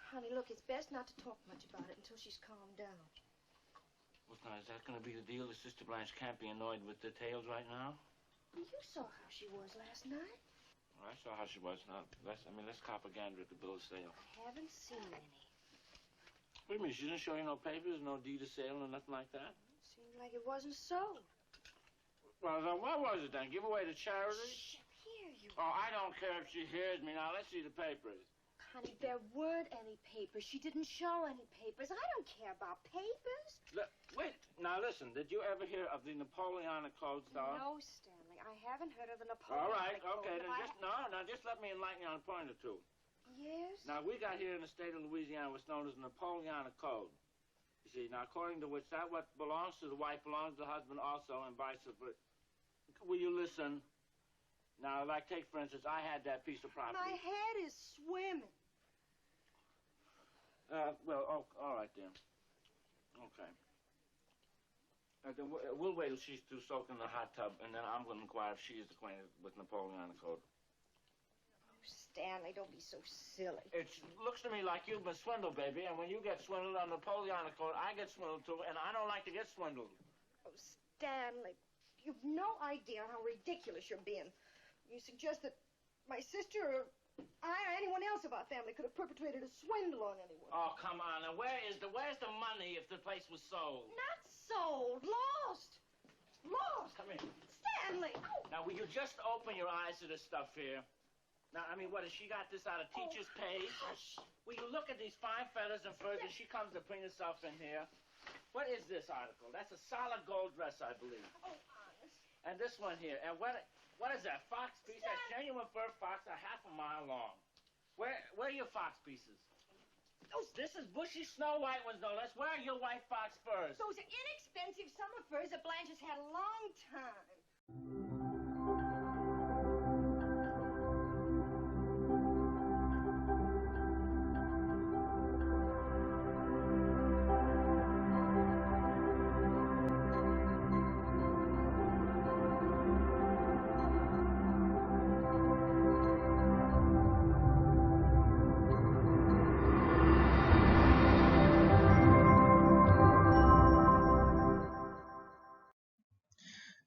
Honey, look, it's best not to talk much about it until she's calmed down. Well, now, is that going to be the deal? That Sister Blanche can't be annoyed with details right now? Well, you saw how she was last night. Well, I saw how she was. Now, let's propaganda at the bill of sale. I haven't seen any. What do you mean? She didn't show you no papers, no deed of sale, or nothing like that? It seemed like it wasn't so. Well, then what was it then? Give away to charity? Shh, here you Oh, I don't care if she hears me. Now, let's see the papers. Honey, there weren't any papers. She didn't show any papers. I don't care about papers. Wait. Now, listen. Did you ever hear of the Napoleonic Code, Star? No, Stanley. I haven't heard of the Napoleonic All right. Code. Okay. Then just let me enlighten you on a point or two. Yes? Now, we got here in the state of Louisiana what's known as the Napoleonic Code. You see, now, according to which that what belongs to the wife belongs to the husband also, and vice versa. Will you listen? Now, like, take, for instance, I had that piece of property. My head is swimming. All right, then. Okay. Then we'll wait till she's through soaking in the hot tub, and then I'm going to inquire if she is acquainted with Napoleonic Code. Oh, Stanley, don't be so silly. It looks to me like you've been swindled, baby, and when you get swindled on Napoleonic Code, I get swindled, too, and I don't like to get swindled. Oh, Stanley, you've no idea how ridiculous you're being. You suggest that my sister or I or anyone else of our family could have perpetrated a swindle on anyone. Oh, come on. Now, where's the money if the place was sold? Not sold. Lost. Lost. Come here. Stanley. Oh. Now, will you just open your eyes to this stuff here? Now, I mean, what, has she got this out of teacher's pay? Hush. Will you look at these fine feathers and furs, and she comes to bring herself in here? What is this article? That's a solid gold dress, I believe. Oh, honest. And this one here. And what is that, fox piece? That's genuine fur fox, a half a mile long. Where are your fox pieces? This is bushy Snow White ones, no less. Where are your white fox furs? Those are inexpensive summer furs that Blanche has had a long time.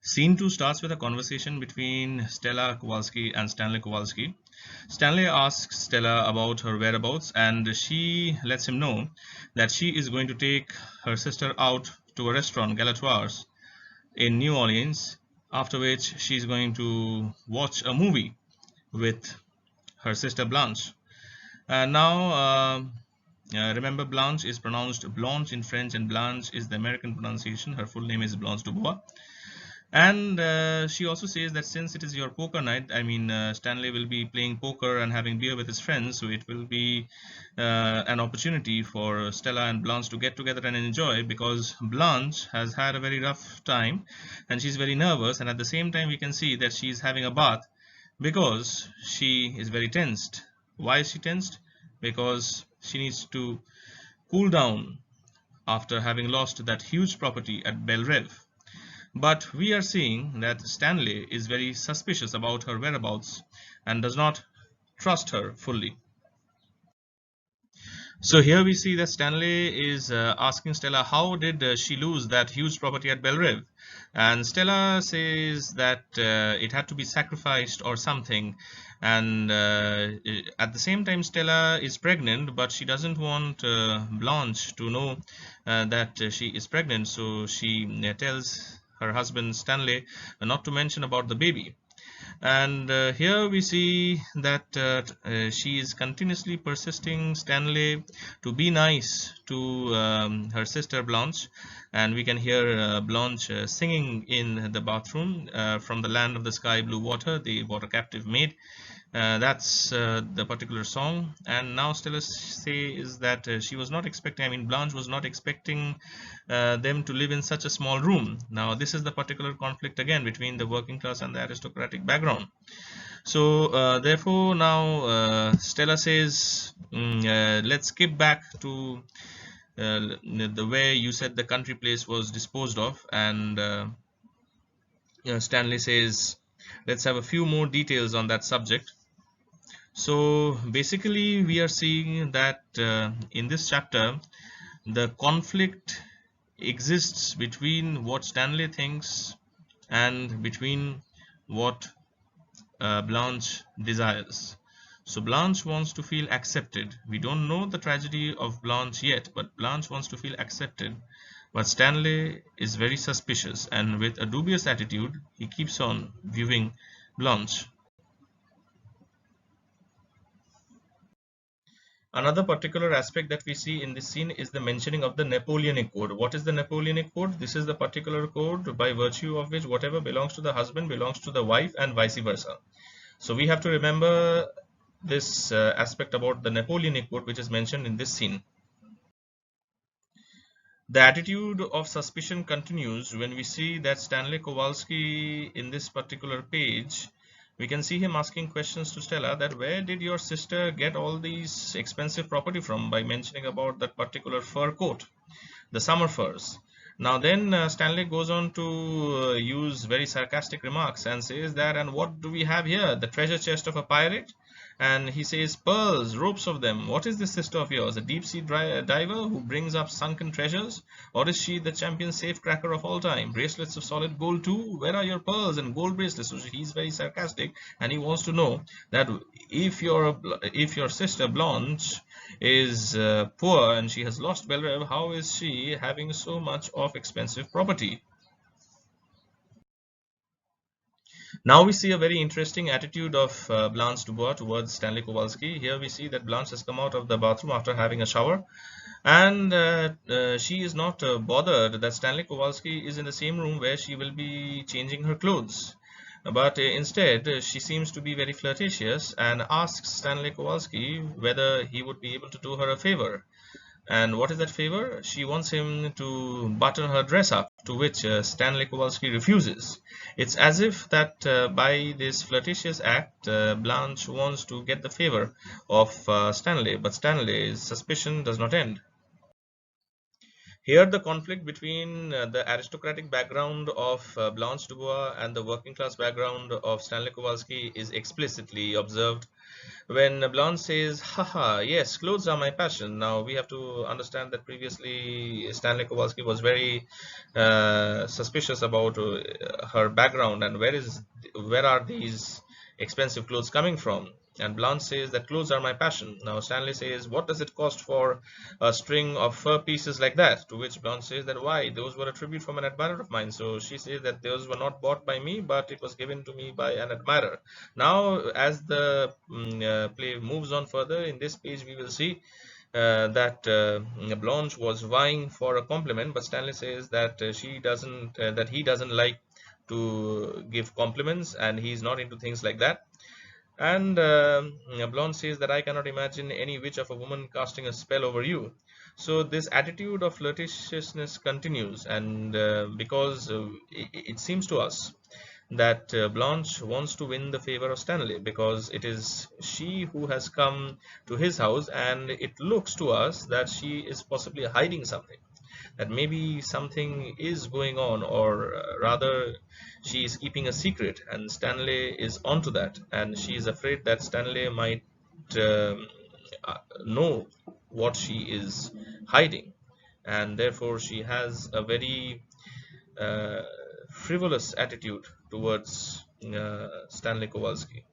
Scene 2 starts with a conversation between Stella Kowalski and Stanley Kowalski. Stanley asks Stella about her whereabouts, and she lets him know that she is going to take her sister out to a restaurant, Galatoire's, in New Orleans, after which she is going to watch a movie with her sister Blanche. Remember, Blanche is pronounced Blanche in French, and Blanche is the American pronunciation. Her full name is Blanche Dubois. And she also says that since it is your poker night, Stanley will be playing poker and having beer with his friends, so it will be an opportunity for Stella and Blanche to get together and enjoy, because Blanche has had a very rough time and she's very nervous, and at the same time we can see that she's having a bath because she is very tensed. Why is she tensed? Because she needs to cool down after having lost that huge property at Belle Reve. But we are seeing that Stanley is very suspicious about her whereabouts and does not trust her fully. So here we see that Stanley is asking Stella how did she lose that huge property at Belle Reve, and Stella says that it had to be sacrificed or something, and at the same time Stella is pregnant, but she doesn't want Blanche to know that she is pregnant, so she tells her husband Stanley not to mention about the baby. And here we see that she is continuously persisting Stanley to be nice to her sister Blanche, and we can hear Blanche singing in the bathroom from the Land of the Sky Blue Water, the Water Captive Maid. That's the particular song. And now Stella says that she was not expecting, Blanche was not expecting them to live in such a small room. Now this is the particular conflict again between the working class and the aristocratic background. So therefore now Stella says, let's skip back to the way you said the country place was disposed of, and Stanley says, let's have a few more details on that subject. So basically we are seeing that in this chapter the conflict exists between what Stanley thinks and between what Blanche desires. So Blanche wants to feel accepted. We don't know the tragedy of Blanche yet, but Blanche wants to feel accepted. But Stanley is very suspicious, and with a dubious attitude, he keeps on viewing Blanche. Another particular aspect that we see in this scene is the mentioning of the Napoleonic Code. What is the Napoleonic Code? This is the particular code by virtue of which whatever belongs to the husband belongs to the wife and vice versa. So we have to remember this aspect about the Napoleonic Code which is mentioned in this scene. The attitude of suspicion continues when we see that Stanley Kowalski in this particular page. We can see him asking questions to Stella that where did your sister get all these expensive property from, by mentioning about that particular fur coat, the summer furs. Now then Stanley goes on to use very sarcastic remarks and says that, and what do we have here? The treasure chest of a pirate? And he says, pearls, ropes of them. What is this sister of yours? A deep sea diver who brings up sunken treasures? Or is she the champion safecracker of all time? Bracelets of solid gold too? Where are your pearls and gold bracelets? So he's very sarcastic, and he wants to know that if your sister Blanche is poor and she has lost Belrive, how is she having so much of expensive property? Now we see a very interesting attitude of Blanche Dubois towards Stanley Kowalski. Here we see that Blanche has come out of the bathroom after having a shower, and she is not bothered that Stanley Kowalski is in the same room where she will be changing her clothes. But instead, she seems to be very flirtatious and asks Stanley Kowalski whether he would be able to do her a favor. And what is that favor? She wants him to button her dress up, to which Stanley Kowalski refuses. It's as if that by this flirtatious act, Blanche wants to get the favor of Stanley, but Stanley's suspicion does not end. Here the conflict between the aristocratic background of Blanche Dubois and the working class background of Stanley Kowalski is explicitly observed when Blanche says, haha, yes, clothes are my passion. Now we have to understand that previously Stanley Kowalski was very suspicious about her background and where are these expensive clothes coming from. And Blanche says that clothes are my passion. Now Stanley says, what does it cost for a string of fur pieces like that? To which Blanche says that, why, those were a tribute from an admirer of mine. So she says that those were not bought by me, but it was given to me by an admirer. Now as the play moves on further, in this page we will see that Blanche was vying for a compliment, but Stanley says that that he doesn't like to give compliments and he's not into things like that. And Blanche says that I cannot imagine any witch of a woman casting a spell over you. So this attitude of flirtatiousness continues, and because it seems to us that Blanche wants to win the favor of Stanley, because it is she who has come to his house, and it looks to us that she is possibly hiding something, that maybe something is going on, or rather she is keeping a secret, and Stanley is onto that, and she is afraid that Stanley might know what she is hiding, and therefore she has a very frivolous attitude towards Stanley Kowalski.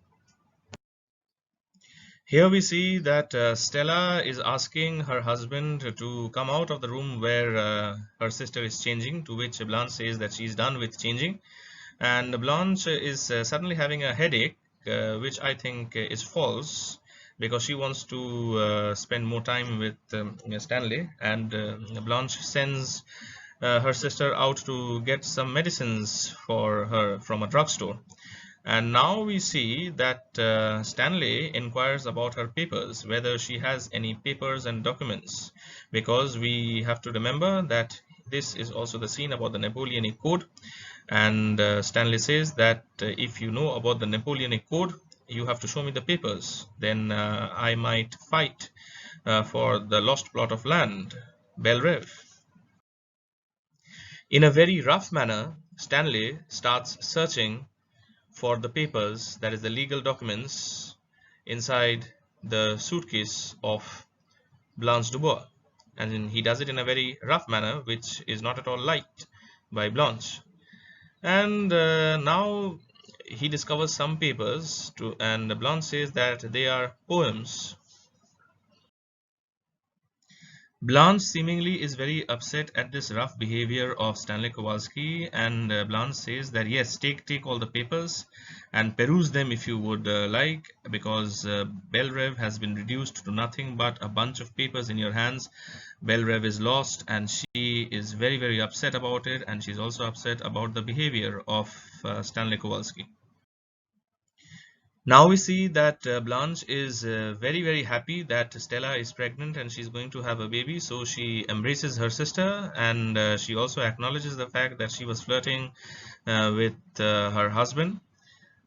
Here we see that Stella is asking her husband to come out of the room where her sister is changing, to which Blanche says that she's done with changing, and Blanche is suddenly having a headache, which I think is false, because she wants to spend more time with Stanley, and Blanche sends her sister out to get some medicines for her from a drugstore. And now we see that Stanley inquires about her papers, whether she has any papers and documents, because we have to remember that this is also the scene about the Napoleonic Code, and Stanley says that if you know about the Napoleonic Code, you have to show me the papers, then I might fight for the lost plot of land, Belrive. In a very rough manner, Stanley starts searching for the papers, that is the legal documents, inside the suitcase of Blanche Dubois, and he does it in a very rough manner, which is not at all liked by Blanche. And now he discovers some papers and Blanche says that they are poems. Blanche seemingly is very upset at this rough behavior of Stanley Kowalski, and Blanche says that yes, take all the papers and peruse them if you would like, because Belrev has been reduced to nothing but a bunch of papers in your hands. Belrev is lost, and she is very upset about it, and she's also upset about the behavior of Stanley Kowalski. Now we see that Blanche is very happy that Stella is pregnant and she's going to have a baby, so she embraces her sister, and she also acknowledges the fact that she was flirting with her husband.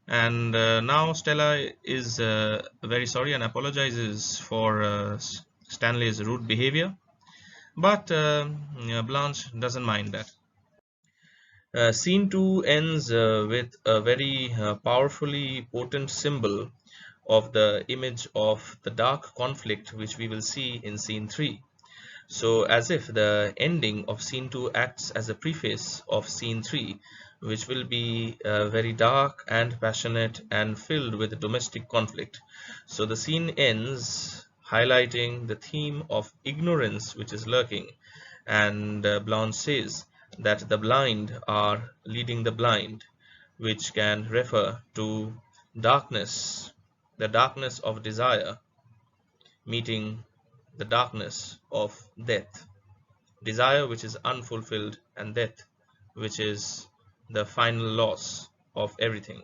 And now Stella is very sorry and apologizes for Stanley's rude behavior, but Blanche doesn't mind that. Scene 2 ends with a very powerfully potent symbol of the image of the dark conflict which we will see in scene 3. So as if the ending of scene 2 acts as a preface of scene 3, which will be very dark and passionate and filled with domestic conflict. So the scene ends highlighting the theme of ignorance which is lurking, and Blanche says that the blind are leading the blind, which can refer to darkness, the darkness of desire meeting the darkness of death, desire which is unfulfilled, and death which is the final loss of everything.